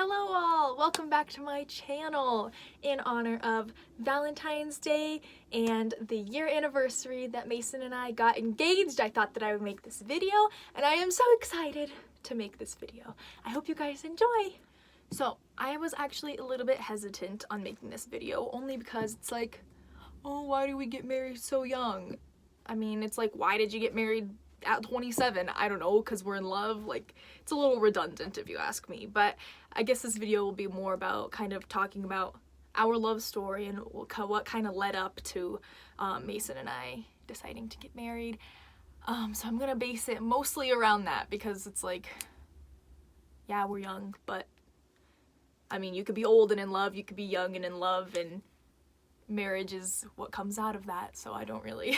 Hello all! Welcome back to my channel. In honor of Valentine's Day and the year anniversary that Mason and I got engaged, I thought that I would make this video, and I am so excited to make this video. I hope you guys enjoy! So, I was actually a little bit hesitant on making this video, only because it's like, oh, why do we get married so young? I mean, it's like, why did you get married at 27? I don't know, because we're in love. Like, it's a little redundant if you ask me, but I guess this video will be more about kind of talking about our love story and what kind of led up to Mason and I deciding to get married. So I'm gonna base it mostly around that because it's like, yeah, we're young, but I mean, you could be old and in love, you could be young and in love, and marriage is what comes out of that, so I don't really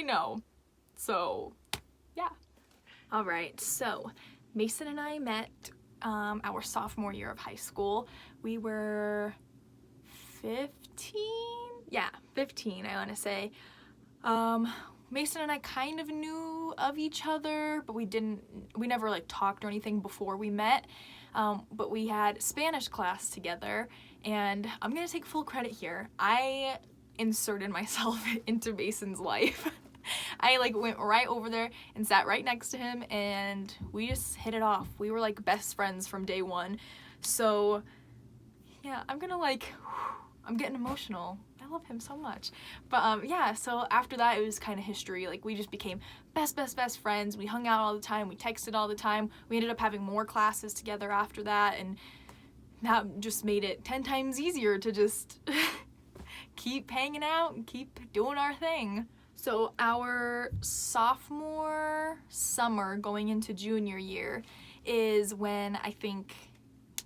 know. So, yeah. Alright, so Mason and I met our sophomore year of high school. We were 15? Yeah, 15, I want to say. Mason and I kind of knew of each other, but we never like talked or anything before we met. But we had Spanish class together, and I'm gonna take full credit here. I inserted myself into Mason's life. I like went right over there and sat right next to him, and we just hit it off. We were like best friends from day one. So yeah, I'm getting emotional. I love him so much. But yeah, so after that it was kind of history. Like, we just became best friends. We hung out all the time, we texted all the time. We ended up having more classes together after that, and that just made it 10 times easier to just keep hanging out and keep doing our thing. So our sophomore summer going into junior year is when I think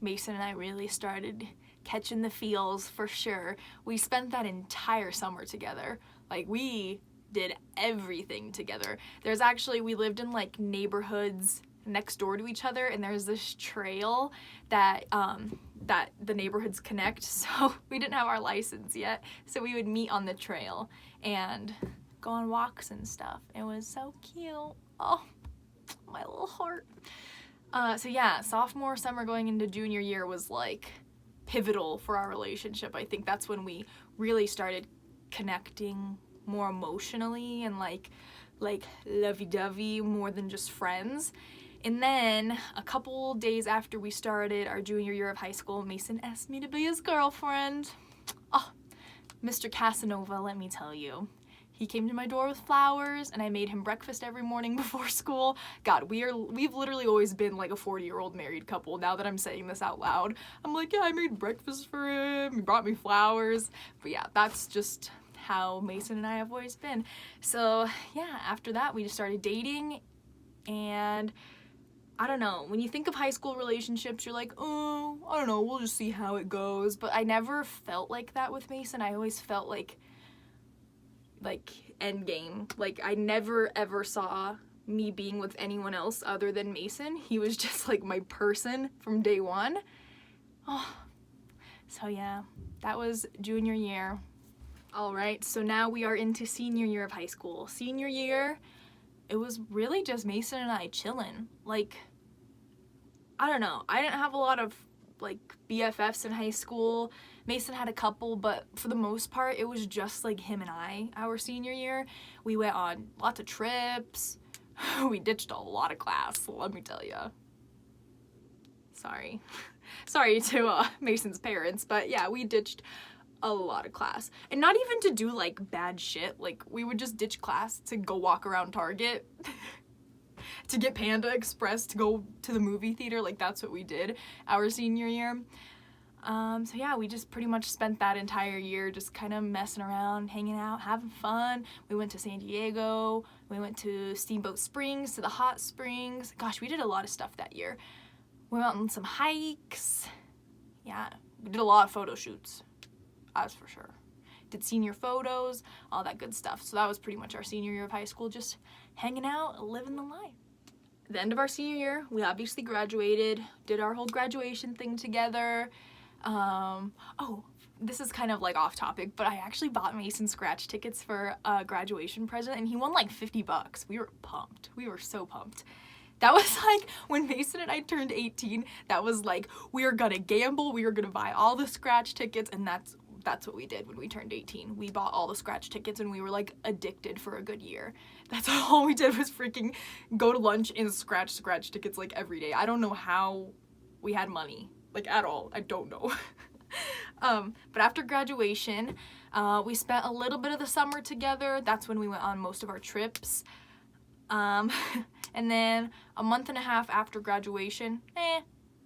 Mason and I really started catching the feels for sure. We spent that entire summer together. Like, we did everything together. We lived in like neighborhoods next door to each other, and there's this trail that the neighborhoods connect, so we didn't have our license yet, so we would meet on the trail and go on walks and stuff. It was so cute. Oh, my little heart. So yeah, sophomore summer going into junior year was like pivotal for our relationship. I think that's when we really started connecting more emotionally and like lovey-dovey more than just friends. And then a couple days after we started our junior year of high school, Mason asked me to be his girlfriend. Oh, Mr. Casanova, let me tell you. He came to my door with flowers, and I made him breakfast every morning before school. God, we've literally always been like a 40-year-old married couple. Now that I'm saying this out loud, I'm like, yeah, I made breakfast for him, he brought me flowers. But yeah, that's just how Mason and I have always been. So yeah, after that we just started dating, and I don't know, when you think of high school relationships, you're like, oh, I don't know, we'll just see how it goes. But I never felt like that with Mason. I always felt like endgame. Like, I never ever saw me being with anyone else other than Mason. He was just like my person from day one. Oh, so yeah, that was junior year. Alright, so now we are into senior year of high school. Senior year, it was really just Mason and I chilling. Like, I don't know, I didn't have a lot of like BFFs in high school. Mason had a couple, but for the most part it was just like him and I. Our senior year, we went on lots of trips. We ditched a lot of class, let me tell you. Sorry to Mason's parents, but yeah, we ditched a lot of class. And not even to do like bad shit. Like, we would just ditch class to go walk around Target, to get Panda Express, to go to the movie theater. Like, that's what we did our senior year. So yeah, we just pretty much spent that entire year just kind of messing around, hanging out, having fun. We went to San Diego, we went to Steamboat Springs, to the hot springs. Gosh, we did a lot of stuff that year. We went on some hikes. Yeah, we did a lot of photo shoots, that's for sure. Did senior photos, all that good stuff. So that was pretty much our senior year of high school, just hanging out, living the life. At the end of our senior year, we obviously graduated, did our whole graduation thing together. Oh, this is kind of like off topic, but I actually bought Mason scratch tickets for a graduation present, and he won like $50. We were pumped. We were so pumped. That was like when Mason and I turned 18, that was like, we are gonna gamble, we are gonna buy all the scratch tickets, and that's what we did when we turned 18. We bought all the scratch tickets and we were like addicted for a good year. That's all we did was freaking go to lunch and scratch tickets like every day. I don't know how we had money, like at all. I don't know. But after graduation, we spent a little bit of the summer together. That's when we went on most of our trips. And then a month and a half after graduation,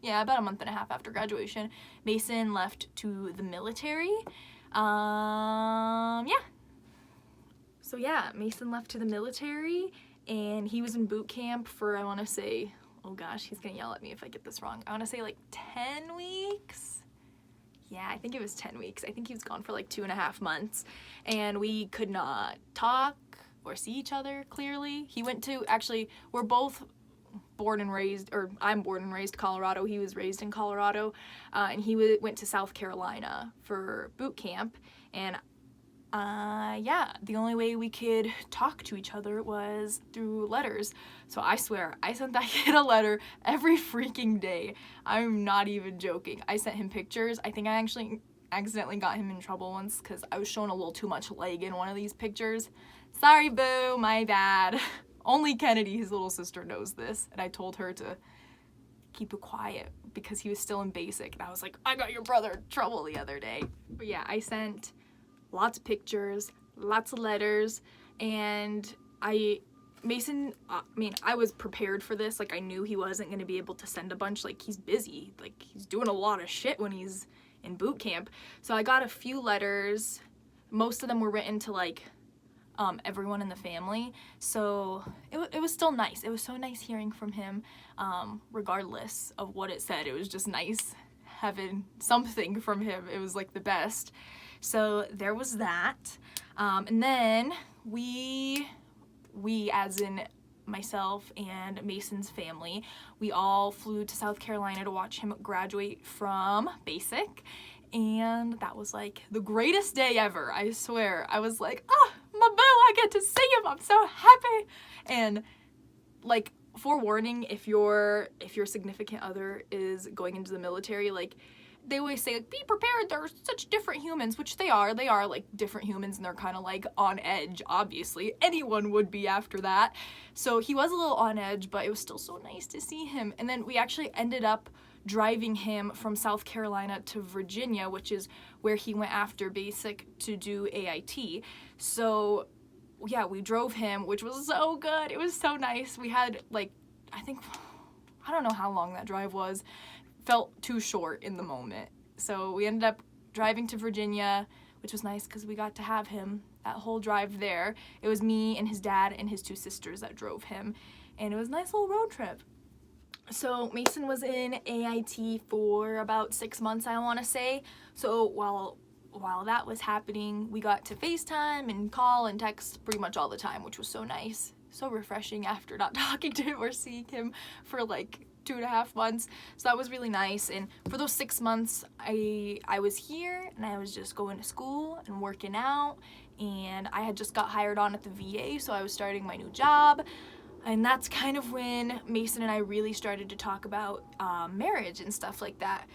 about a month and a half after graduation, Mason left to the military. So yeah, Mason left to the military, and he was in boot camp for, I want to say, oh gosh, he's gonna yell at me if I get this wrong. I want to say like 10 weeks. Yeah, I think it was 10 weeks. I think he was gone for like 2.5 months, and we could not talk or see each other clearly. He went to, actually, we're both born and raised, or I'm born and raised Colorado. He was raised in Colorado, and he went to South Carolina for boot camp, and the only way we could talk to each other was through letters. So I swear, I sent that kid a letter every freaking day. I'm not even joking. I sent him pictures. I think I actually accidentally got him in trouble once because I was showing a little too much leg in one of these pictures. Sorry, boo, my bad. Only Kennedy, his little sister, knows this, and I told her to keep it quiet because he was still in basic, and I was like, I got your brother in trouble the other day. But yeah, I sent lots of pictures, lots of letters, and I was prepared for this. Like, I knew he wasn't going to be able to send a bunch. Like, he's busy. Like, he's doing a lot of shit when he's in boot camp. So I got a few letters. Most of them were written to, like, everyone in the family. So it was still nice. It was so nice hearing from him, regardless of what it said. It was just nice having something from him. It was, like, the best. So there was that. And then we, as in myself and Mason's family, we all flew to South Carolina to watch him graduate from basic. And that was like the greatest day ever. I swear. I was like, my boo, I get to see him. I'm so happy. And like, forewarning, if your significant other is going into the military, like, they always say, like, be prepared, they're such different humans, which they are like different humans, and they're kind of like on edge. Obviously anyone would be after that. So he was a little on edge, but it was still so nice to see him. And then we actually ended up driving him from South Carolina to Virginia, which is where he went after basic to do AIT. So yeah, we drove him, which was so good. It was so nice. We had, like, I don't know how long that drive was. Felt too short in the moment. So we ended up driving to Virginia, which was nice because we got to have him that whole drive there. It was me and his dad and his 2 sisters that drove him, and it was a nice little road trip. So Mason was in AIT for about 6 months, I want to say. So while that was happening, we got to FaceTime and call and text pretty much all the time, which was so nice. So refreshing after not talking to him or seeing him for like 2.5 months. So that was really nice. And for those 6 months, I was here and I was just going to school and working out, and I had just got hired on at the VA, so I was starting my new job. And that's kind of when Mason and I really started to talk about marriage and stuff like that.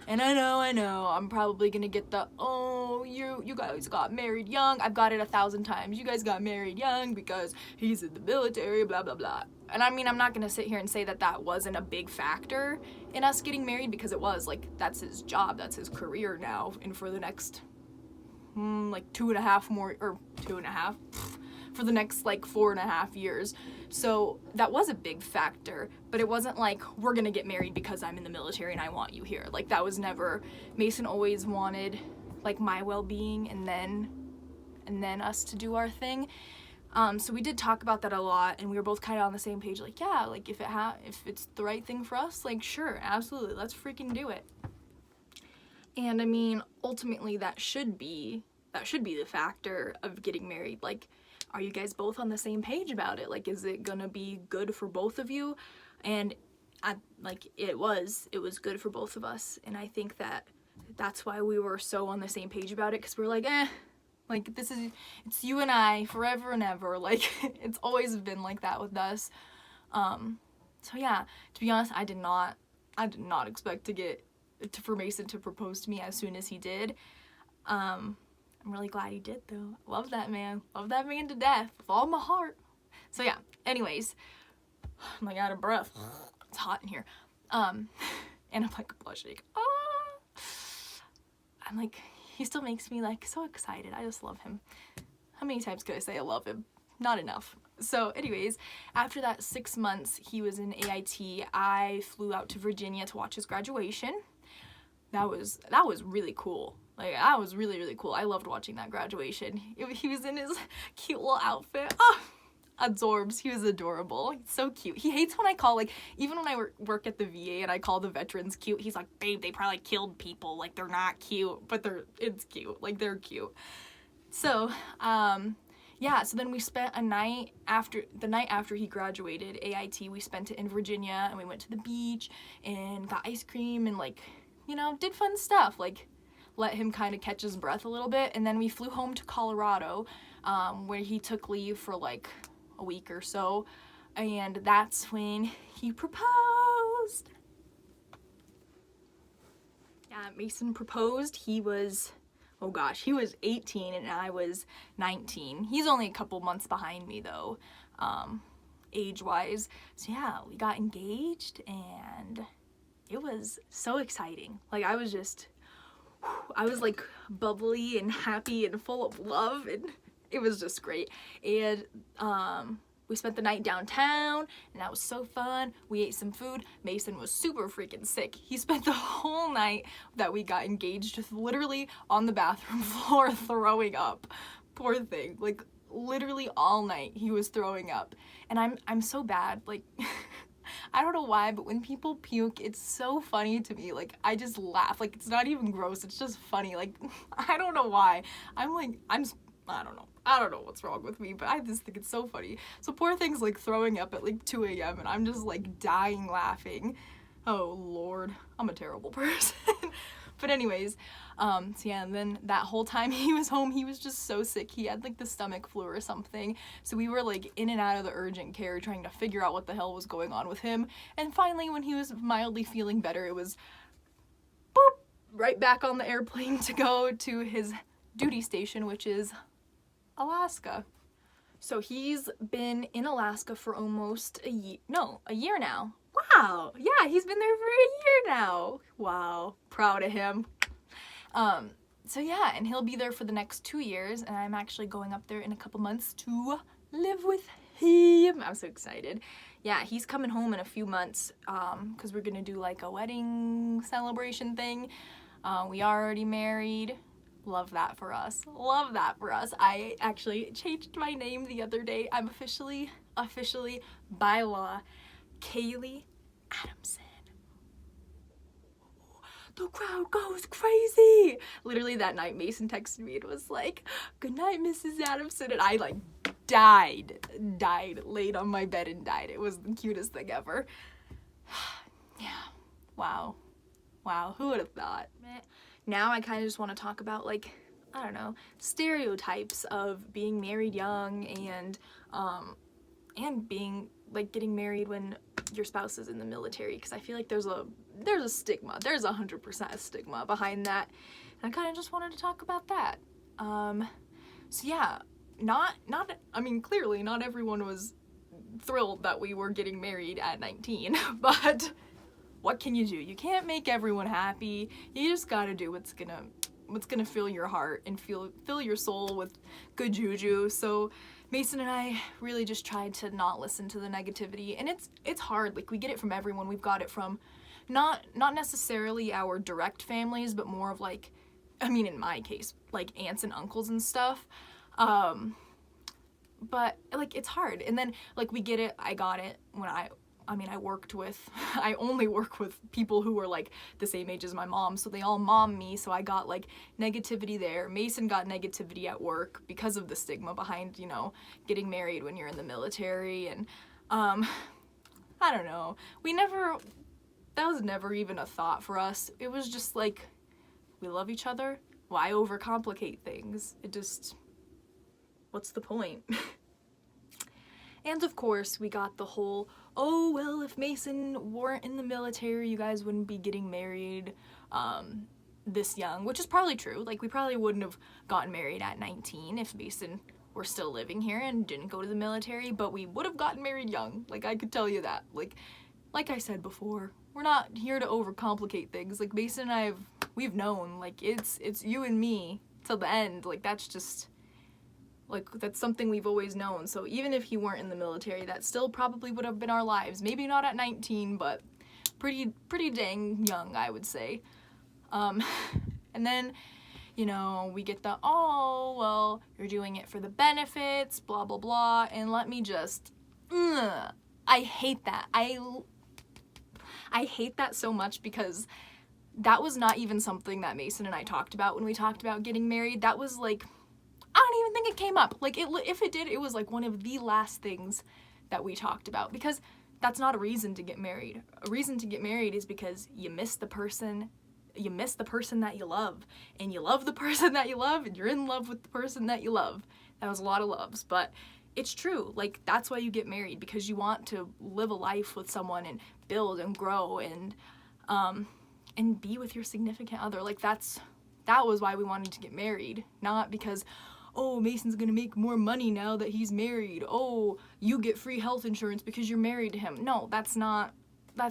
And I know, I'm probably gonna get the, oh, you guys got married young. I've got it 1,000 times. You guys got married young because he's in the military, blah, blah, blah. And I mean, I'm not gonna sit here and say that that wasn't a big factor in us getting married, because it was. Like, that's his job, that's his career now, and for the next, like 2.5 more, or 2.5, for the next like 4.5 years. So that was a big factor, but it wasn't like, we're gonna get married because I'm in the military and I want you here. Like, that was never. Mason always wanted like my well-being, and then us to do our thing. So we did talk about that a lot, and we were both kind of on the same page, like, yeah, like if it's the right thing for us, like, sure, absolutely, let's freaking do it. And I mean, ultimately that should be the factor of getting married. Like, are you guys both on the same page about it? Like, is it gonna be good for both of you? And it was good for both of us. And I think that's why we were so on the same page about it, because we're like, like, it's you and I forever and ever. Like, it's always been like that with us. So yeah, to be honest, I did not expect for Mason to propose to me as soon as he did. I'm really glad he did though. Love that man to death with all my heart. So yeah, anyways, I'm like out of breath. It's hot in here. And I'm like blushing. I'm like, he still makes me like so excited. I just love him. How many times could I say I love him? Not enough. So anyways, after that 6 months he was in AIT, I flew out to Virginia to watch his graduation. That was really cool. Like, that was really, really cool. I loved watching that graduation. He was in his cute little outfit. Oh, adorbs. He was adorable. He's so cute. He hates when I call, like, even when I work at the VA and I call the veterans cute, he's like, babe, they probably killed people. Like, they're not cute, but it's cute. Like, they're cute. So, yeah, so then we spent the night after he graduated AIT, we spent it in Virginia, and we went to the beach and got ice cream and, like, you know, did fun stuff, like let him kind of catch his breath a little bit. And then we flew home to Colorado, where he took leave for like a week or so, and that's when he proposed. Yeah, Mason proposed. He was 18 and I was 19. He's only a couple months behind me though, age-wise. So yeah, we got engaged and it was so exciting. Like, I was like bubbly and happy and full of love, and it was just great. And we spent the night downtown, and that was so fun. We ate some food. Mason was super freaking sick. He spent the whole night that we got engaged just literally on the bathroom floor throwing up. Poor thing. Like, literally all night he was throwing up. And I'm so bad. Like, I don't know why, but when people puke, it's so funny to me. Like, I just laugh. Like, it's not even gross. It's just funny. Like, I don't know why. I don't know. I don't know what's wrong with me, but I just think it's so funny. So poor thing's like throwing up at like 2 a.m. and I'm just like dying laughing. Oh Lord, I'm a terrible person. But anyways, so yeah, and then that whole time he was home, he was just so sick. He had like the stomach flu or something. So we were like in and out of the urgent care trying to figure out what the hell was going on with him. And finally, when he was mildly feeling better, it was boop, right back on the airplane to go to his duty station, which is Alaska. So he's been in Alaska for almost a year now. Wow, yeah, he's been there for a year now. Wow, proud of him. So yeah, and he'll be there for the next 2 years, and I'm actually going up there in a couple months to live with him. I'm so excited. Yeah, he's coming home in a few months, because we're gonna do like a wedding celebration thing. We are already married. Love that for us. Love that for us. I actually changed my name the other day. I'm officially, by law, Kaylee Adamson. The crowd goes crazy. Literally that night, Mason texted me and was like, "Good night, Mrs. Adamson," and I like died, laid on my bed and died. It was the cutest thing ever. Yeah. Wow, who would have thought? Now I kind of just want to talk about, like, I don't know, stereotypes of being married young and being, like, getting married when your spouse is in the military, because I feel like there's a stigma. There's 100% a stigma behind that, and I kind of just wanted to talk about that. So yeah, I mean, clearly not everyone was thrilled that we were getting married at 19, but what can you do? You can't make everyone happy. You just gotta do what's gonna fill your heart and fill your soul with good juju. So Mason and I really just tried to not listen to the negativity, and it's hard. Like, we get it from everyone. We've got it from not necessarily our direct families, but more of like, I mean, in my case, like aunts and uncles and stuff. But like, it's hard. And then like, we get it. I got it when I only work with people who were like the same age as my mom, so they all mom me, so I got like negativity there. Mason got negativity at work because of the stigma behind, you know, getting married when you're in the military, and I don't know. That was never even a thought for us. It was just like, we love each other. Why overcomplicate things? What's the point? And of course, we got the whole, oh, well, if Mason weren't in the military, you guys wouldn't be getting married this young, which is probably true. Like, we probably wouldn't have gotten married at 19 if Mason were still living here and didn't go to the military, but we would have gotten married young. Like, I could tell you that. Like I said before, we're not here to overcomplicate things. Like, Mason and we've known, like, it's you and me till the end. Like, that's just, like, that's something we've always known. So even if he weren't in the military, that still probably would have been our lives. Maybe not at 19, but pretty dang young, I would say. And then, you know, we get the, oh, well, you're doing it for the benefits, blah, blah, blah, and let me just, I hate that. I hate that so much, because that was not even something that Mason and I talked about when we talked about getting married. That was, like, I don't even think it came up. Like, if it did, it was, like, one of the last things that we talked about, because that's not a reason to get married. A reason to get married is because you miss the person that you love, and you love the person that you love, and you're in love with the person that you love. That was a lot of loves, but it's true. Like, that's why you get married, because you want to live a life with someone and build and grow and be with your significant other. Like, that was why we wanted to get married, not because, oh, Mason's gonna make more money now that he's married. Oh, you get free health insurance because you're married to him. No, that's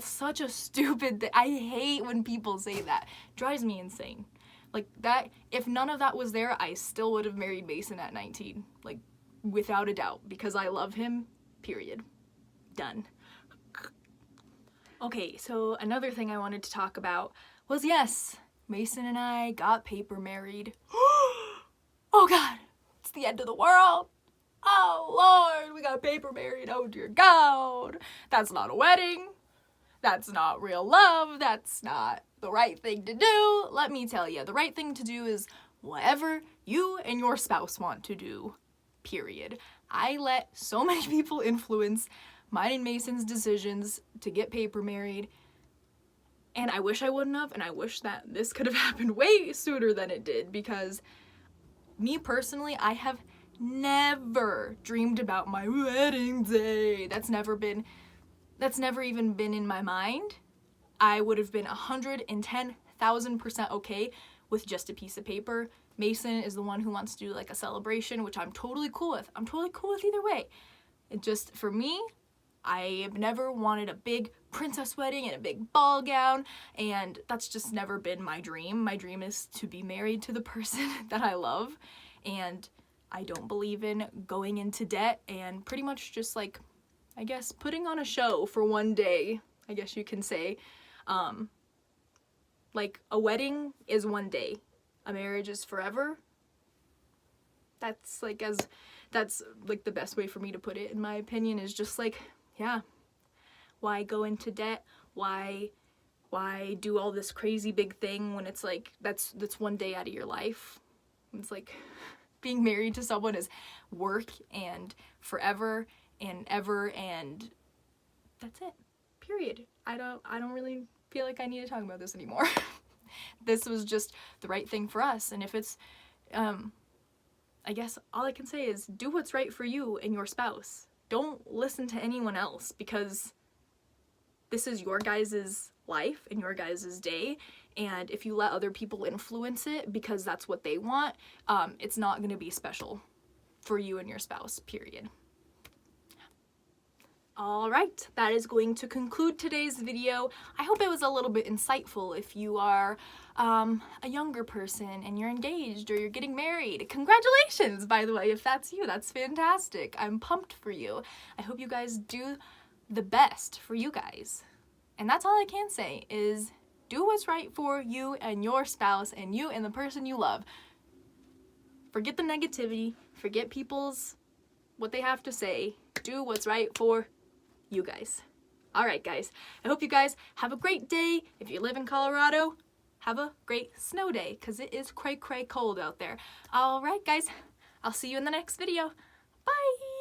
such a stupid thing. I hate when people say that. Drives me insane. Like, that, if none of that was there, I still would have married Mason at 19. Like, without a doubt, because I love him, period. Done. Okay, so another thing I wanted to talk about was, yes, Mason and I got paper married. Oh God, it's the end of the world. Oh Lord, we got paper married. Oh dear God, that's not a wedding. That's not real love. That's not the right thing to do. Let me tell you, the right thing to do is whatever you and your spouse want to do, period. I let so many people influence mine and Mason's decisions to get paper married, and I wish I wouldn't have, and I wish that this could have happened way sooner than it did, because me personally, I have never dreamed about my wedding day. That's never even been in my mind. I would have been 110,000% okay with just a piece of paper. Mason is the one who wants to do like a celebration, which I'm totally cool with. I'm totally cool with either way. It just, for me, I have never wanted a big princess wedding and a big ball gown, and that's just never been my dream. My dream is to be married to the person that I love, and I don't believe in going into debt and pretty much just, like, I guess putting on a show for one day, I guess you can say. Like, a wedding is one day. A marriage is forever. That's the best way for me to put it, in my opinion, is just like, yeah, why go into debt? Why do all this crazy big thing when it's like, that's one day out of your life? It's like, being married to someone is work and forever and ever, and that's it, period. I don't really feel like I need to talk about this anymore. This was just the right thing for us, and if it's, I guess all I can say is do what's right for you and your spouse. Don't listen to anyone else, because this is your guys' life and your guys' day, and if you let other people influence it because that's what they want, it's not going to be special for you and your spouse, period. Alright, that is going to conclude today's video. I hope it was a little bit insightful if you are a younger person and you're engaged or you're getting married. Congratulations, by the way, if that's you. That's fantastic. I'm pumped for you. I hope you guys do the best for you guys. And that's all I can say is do what's right for you and your spouse and you and the person you love. Forget the negativity. Forget what they have to say. Do what's right for you guys. Alright guys, I hope you guys have a great day. If you live in Colorado, have a great snow day, because it is cray cold out there. Alright guys, I'll see you in the next video. Bye!